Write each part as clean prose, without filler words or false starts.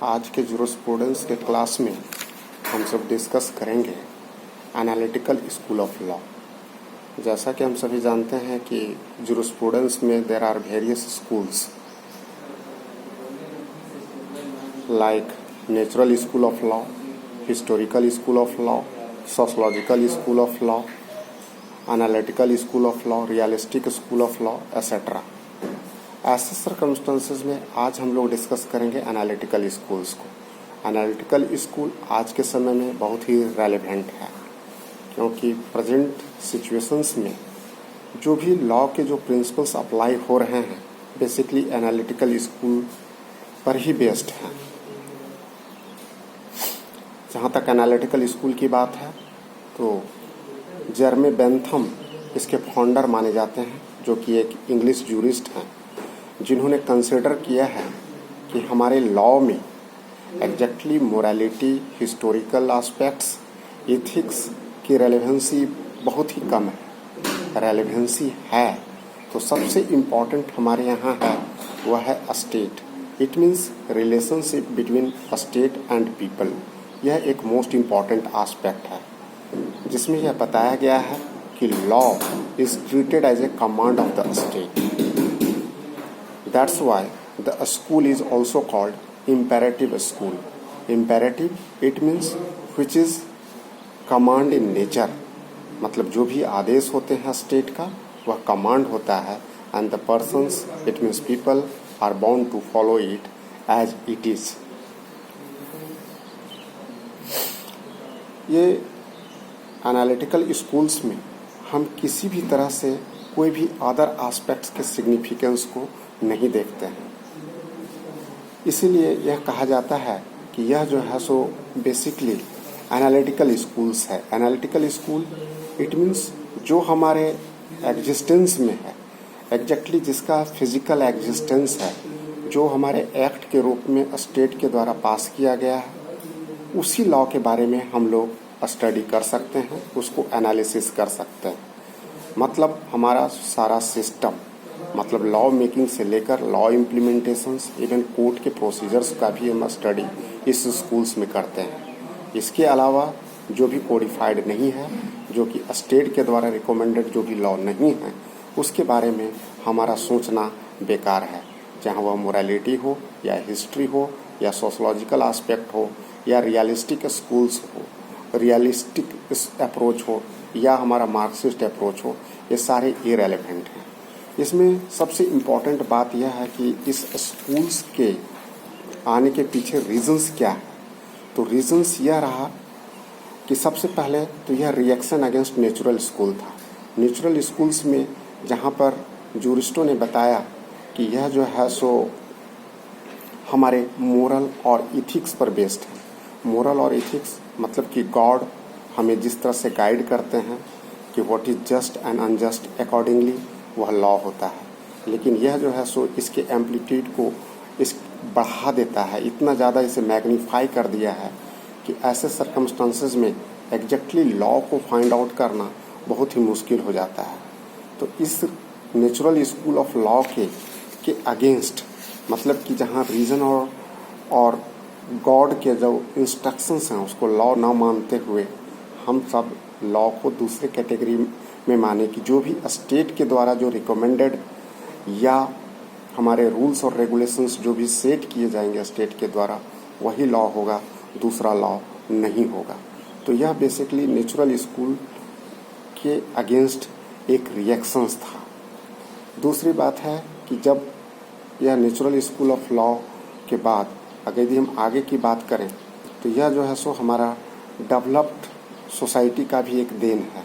आज के जूरिस्प्रूडेंस के क्लास में हम सब डिस्कस करेंगे एनालिटिकल स्कूल ऑफ लॉ। जैसा कि हम सभी जानते हैं कि जूरिस्प्रूडेंस में there are various schools like natural school of law, historical school of law, sociological school of law, analytical school of law, realistic school of law etcetera. ऐसे circumstances में आज हम लोग डिस्कस करेंगे एनालिटिकल स्कूल्स को। Analytical school आज के समय में बहुत ही रेलेवेंट है, क्योंकि प्रेजेंट सिचुएशंस में जो भी लॉ के जो प्रिंसिपल्स अप्लाई हो रहे हैं बेसिकली एनालिटिकल स्कूल पर ही बेस्ड हैं। जहाँ तक एनालिटिकल स्कूल की बात है तो जर्मे बेंथम इसके फाउंडर माने जाते हैं, जो कि एक इंग्लिश जूरिस्ट हैं, जिन्होंने कंसिडर किया है कि हमारे लॉ में exactly morality, historical aspects, ethics की रेलेवेंसी बहुत ही कम है। रेलेवेंसी है तो सबसे इम्पॉर्टेंट हमारे यहाँ है वह है state. It means relationship between state and people. यह एक मोस्ट इम्पॉर्टेंट एस्पेक्ट है, जिसमें यह बताया गया है कि law is treated as a command of the state. That's why the school is also called imperative school. Imperative, it means which is command in nature. मतलब जो भी आदेश होते हैं स्टेट का वह कमांड होता है, and the persons, it means people, are bound to follow it as it is. ये एनालिटिकल स्कूल्स में हम किसी भी तरह से कोई भी अदर एस्पेक्ट्स के सिग्निफिकेंस को नहीं देखते हैं। इसीलिए यह कहा जाता है कि यह जो है सो बेसिकली एनालिटिकल स्कूल्स है। एनालिटिकल स्कूल इट मीन्स जो हमारे एग्जिस्टेंस में है, एग्जैक्टली जिसका फिजिकल एग्जिस्टेंस है, जो हमारे एक्ट के रूप में स्टेट के द्वारा पास किया गया है, उसी लॉ के बारे में हम लोग स्टडी कर सकते हैं, उसको एनालिसिस कर सकते हैं। मतलब हमारा सारा सिस्टम, मतलब लॉ मेकिंग से लेकर लॉ इम्प्लीमेंटेशंस, इवन कोर्ट के प्रोसीजर्स का भी हम स्टडी इस स्कूल्स में करते हैं। इसके अलावा जो भी कोडिफाइड नहीं है, जो कि स्टेट के द्वारा रिकमेंडेड जो भी लॉ नहीं है, उसके बारे में हमारा सोचना बेकार है। चाहे वह मोरालिटी हो या हिस्ट्री हो या सोशलॉजिकल एस्पेक्ट हो या रियलिस्टिक स्कूल्स हो, रियलिस्टिक अप्रोच हो या हमारा मार्क्सिस्ट अप्रोच हो, ये सारे इरेलेवेंट हैं। इसमें सबसे इम्पॉर्टेंट बात यह है कि इस स्कूल्स के आने के पीछे रीजंस क्या है। तो रीजंस यह रहा कि सबसे पहले तो यह रिएक्शन अगेंस्ट नेचुरल स्कूल था। नेचुरल स्कूल्स में जहाँ पर जूरिस्टों ने बताया कि यह जो है सो हमारे मोरल और इथिक्स पर बेस्ड है। मोरल और इथिक्स मतलब कि गॉड हमें जिस तरह से गाइड करते हैं कि what is just and unjust, accordingly वह लॉ होता है। लेकिन यह जो है सो इसके एम्पलीट्यूड को इस बढ़ा देता है, इतना ज़्यादा इसे मैग्नीफाई कर दिया है कि ऐसे सर्कमस्टांसेस में एग्जैक्टली लॉ को फाइंड आउट करना बहुत ही मुश्किल हो जाता है। तो इस नेचुरल स्कूल ऑफ लॉ के अगेंस्ट, मतलब कि जहाँ रीजन और गॉड के जो इंस्ट्रक्शंस हैं उसको लॉ ना मानते हुए हम सब लॉ को दूसरे कैटेगरी में माने कि जो भी स्टेट के द्वारा जो रिकमेंडेड या हमारे रूल्स और रेगुलेशंस जो भी सेट किए जाएंगे स्टेट के द्वारा वही लॉ होगा, दूसरा लॉ नहीं होगा। तो यह बेसिकली नेचुरल स्कूल के अगेंस्ट एक रिएक्शंस था। दूसरी बात है कि जब यह नेचुरल स्कूल ऑफ लॉ के बाद अगर यदि हम आगे की बात करें तो यह जो है सो हमारा डेवलप्ड सोसाइटी का भी एक देन है।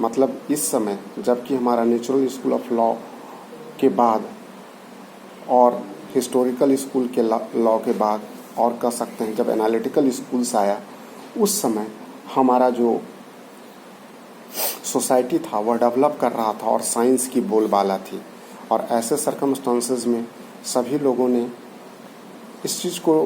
मतलब इस समय जबकि हमारा नेचुरल स्कूल ऑफ लॉ के बाद और हिस्टोरिकल स्कूल के लॉ के बाद और कह सकते हैं जब एनालिटिकल स्कूल्स आया, उस समय हमारा जो सोसाइटी था वह डेवलप कर रहा था और साइंस की बोलबाला थी। और ऐसे सर्कमस्टांसेस में सभी लोगों ने इस चीज़ को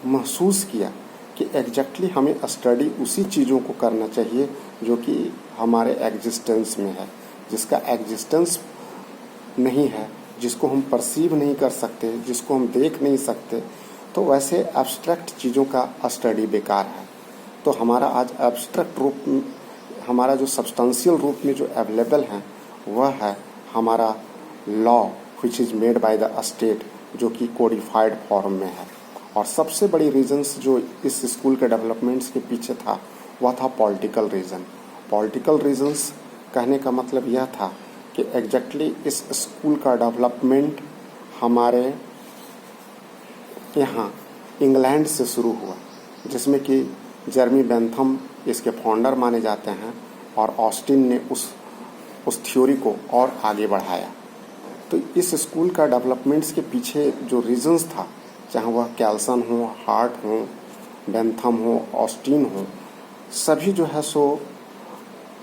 महसूस किया कि एग्जैक्टली हमें स्टडी उसी चीज़ों को करना चाहिए जो कि हमारे एग्जिस्टेंस में है। जिसका एग्जिस्टेंस नहीं है, जिसको हम परसीव नहीं कर सकते, जिसको हम देख नहीं सकते, तो वैसे एब्स्ट्रैक्ट चीज़ों का स्टडी बेकार है। तो हमारा आज एब्स्ट्रैक्ट रूप, हमारा जो सब्सटेंशियल रूप में जो अवेलेबल है वह है हमारा law which is made by the state, जो कि कोडिफाइड फॉर्म में है। और सबसे बड़ी रीजंस जो इस स्कूल के डेवलपमेंट्स के पीछे था वह था पॉलिटिकल रीज़न। पॉलिटिकल रीजंस कहने का मतलब यह था कि एग्जैक्टली इस स्कूल का डेवलपमेंट हमारे यहाँ इंग्लैंड से शुरू हुआ, जिसमें कि जर्मी बेंथम इसके फाउंडर माने जाते हैं और ऑस्टिन ने उस थ्योरी को और आगे बढ़ाया। तो इस स्कूल का डेवलपमेंट्स के पीछे जो रीजंस था, चाहे वह कैल्सन हो, हार्ट हो, बेंथम हो, ऑस्टिन हो, सभी जो है सो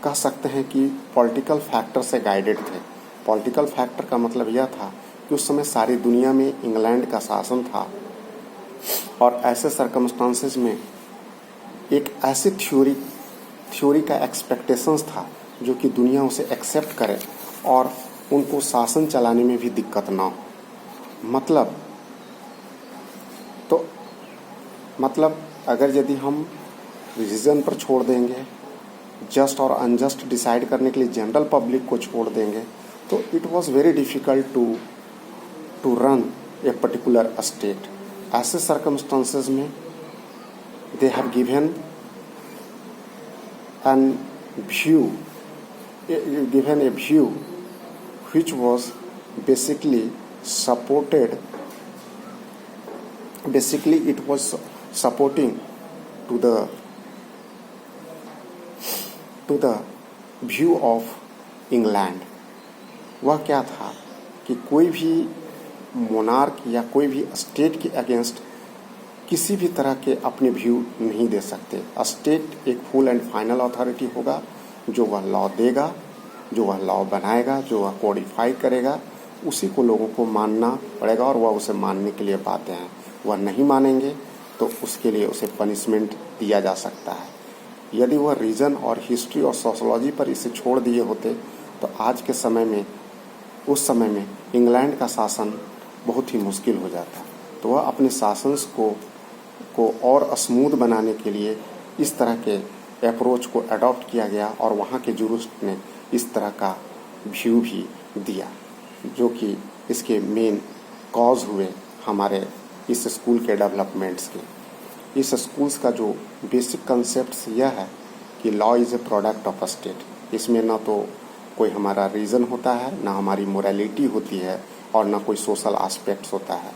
कह सकते हैं कि पॉलिटिकल फैक्टर से गाइडेड थे। पॉलिटिकल फैक्टर का मतलब यह था कि उस समय सारी दुनिया में इंग्लैंड का शासन था और ऐसे सर्कमस्टांसेस में एक ऐसी थ्योरी का एक्सपेक्टेशंस था जो कि दुनिया उसे एक्सेप्ट करे और उनको शासन चलाने में भी दिक्कत ना हो। मतलब अगर यदि हम रीजन पर छोड़ देंगे, जस्ट और अनजस्ट डिसाइड करने के लिए जनरल पब्लिक को छोड़ देंगे, तो it was very difficult to run a particular state. ऐसे सर्कमस्टांसेस में they have given a view which was basically it was supporting to the view of England. वह क्या था कि कोई भी मोनार्क या कोई भी स्टेट के अगेंस्ट किसी भी तरह के अपने व्यू नहीं दे सकते। स्टेट एक फुल एंड फाइनल अथॉरिटी होगा, जो वह लॉ देगा, जो वह लॉ बनाएगा, जो वह कोडिफाई करेगा, उसी को लोगों को मानना पड़ेगा और वह उसे मानने के लिए बाध्य हैं। वह नहीं मानेंगे तो उसके लिए उसे पनिशमेंट दिया जा सकता है। यदि वह रीजन और हिस्ट्री और सोशोलॉजी पर इसे छोड़ दिए होते तो आज के समय में, उस समय में इंग्लैंड का शासन बहुत ही मुश्किल हो जाता। तो वह अपने शासन को और स्मूथ बनाने के लिए इस तरह के अप्रोच को अडॉप्ट किया गया और वहाँ के जुरिस्ट ने इस तरह का व्यू भी दिया, जो कि इसके मेन कॉज हुए हमारे इस स्कूल के डेवलपमेंट्स के। इस स्कूल्स का जो बेसिक कंसेप्ट यह है कि law is a product of state. इसमें ना तो कोई हमारा रीज़न होता है, ना हमारी मोरालिटी होती है और ना कोई सोशल एस्पेक्ट्स होता है,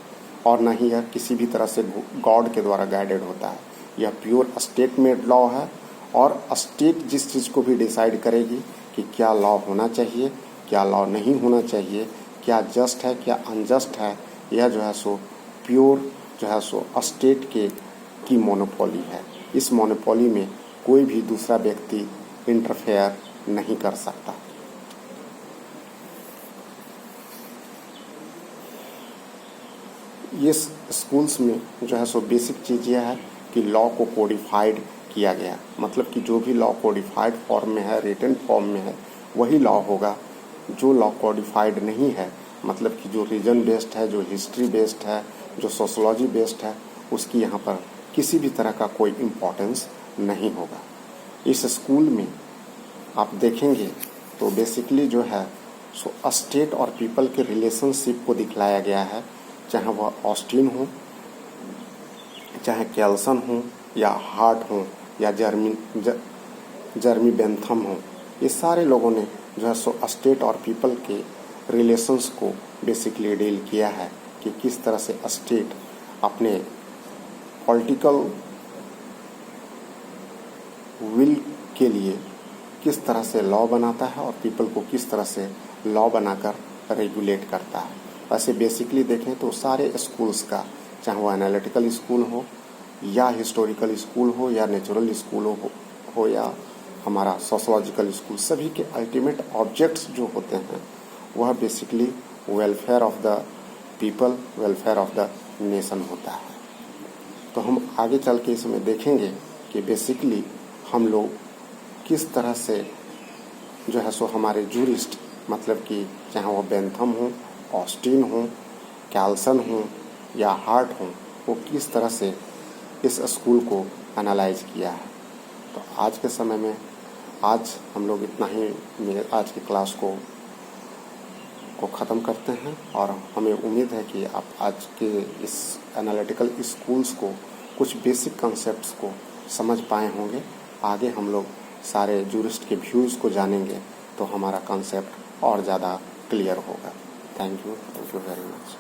और ना ही यह किसी भी तरह से गॉड के द्वारा गाइडेड होता है। यह प्योर स्टेट मेड लॉ है और स्टेट जिस चीज़ को भी डिसाइड करेगी कि क्या लॉ होना चाहिए, क्या लॉ नहीं होना चाहिए, क्या जस्ट है, क्या अनजस्ट है, यह जो है सो प्योर जो है सो स्टेट की मोनोपोली है। इस मोनोपोली में कोई भी दूसरा व्यक्ति इंटरफेयर नहीं कर सकता। ये स्कूल्स में जो है सो बेसिक चीज़ यह है कि लॉ को कोडिफाइड किया गया, मतलब कि जो भी लॉ कोडिफाइड फॉर्म में है, रिटन फॉर्म में है, वही लॉ होगा। जो लॉ कोडिफाइड नहीं है, मतलब कि जो रीजन बेस्ड है, जो हिस्ट्री बेस्ड है, जो सोशोलॉजी बेस्ड है, उसकी यहाँ पर किसी भी तरह का कोई इम्पोर्टेंस नहीं होगा। इस स्कूल में आप देखेंगे तो बेसिकली जो है सो स्टेट और पीपल के रिलेशनशिप को दिखलाया गया है, चाहे वह ऑस्टिन हो, चाहे कैल्सन हो, या हार्ट हो, या जर्मी बेंथम हो। ये सारे लोगों ने जो है सो स्टेट और पीपल के रिलेशंस को बेसिकली डील किया है कि किस तरह से स्टेट अपने पॉलिटिकल विल के लिए किस तरह से लॉ बनाता है और पीपल को किस तरह से लॉ बनाकर रेगुलेट करता है। वैसे बेसिकली देखें तो सारे स्कूल्स का, चाहे वो एनालिटिकल स्कूल हो या हिस्टोरिकल स्कूल हो या नेचुरल स्कूल हो या हमारा सोशोलॉजिकल स्कूल, सभी के अल्टीमेट ऑब्जेक्ट्स जो होते हैं वह basically welfare of the people, welfare of the nation होता है। तो हम आगे चल के इसमें देखेंगे कि बेसिकली हम लोग किस तरह से जो है सो हमारे जूरिस्ट, मतलब कि चाहे वो बेंथम हो ऑस्टिन हो, कैल्सन हो या हार्ट हो, वो किस तरह से इस स्कूल को एनालाइज किया है। तो आज के समय में आज हम लोग इतना ही आज की क्लास को ख़त्म करते हैं और हमें उम्मीद है कि आप आज के इस एनालिटिकल स्कूल्स को कुछ बेसिक कॉन्सेप्ट्स को समझ पाए होंगे। आगे हम लोग सारे जूरिस्ट के व्यूज़ को जानेंगे तो हमारा कॉन्सेप्ट और ज़्यादा क्लियर होगा। Thank you very much.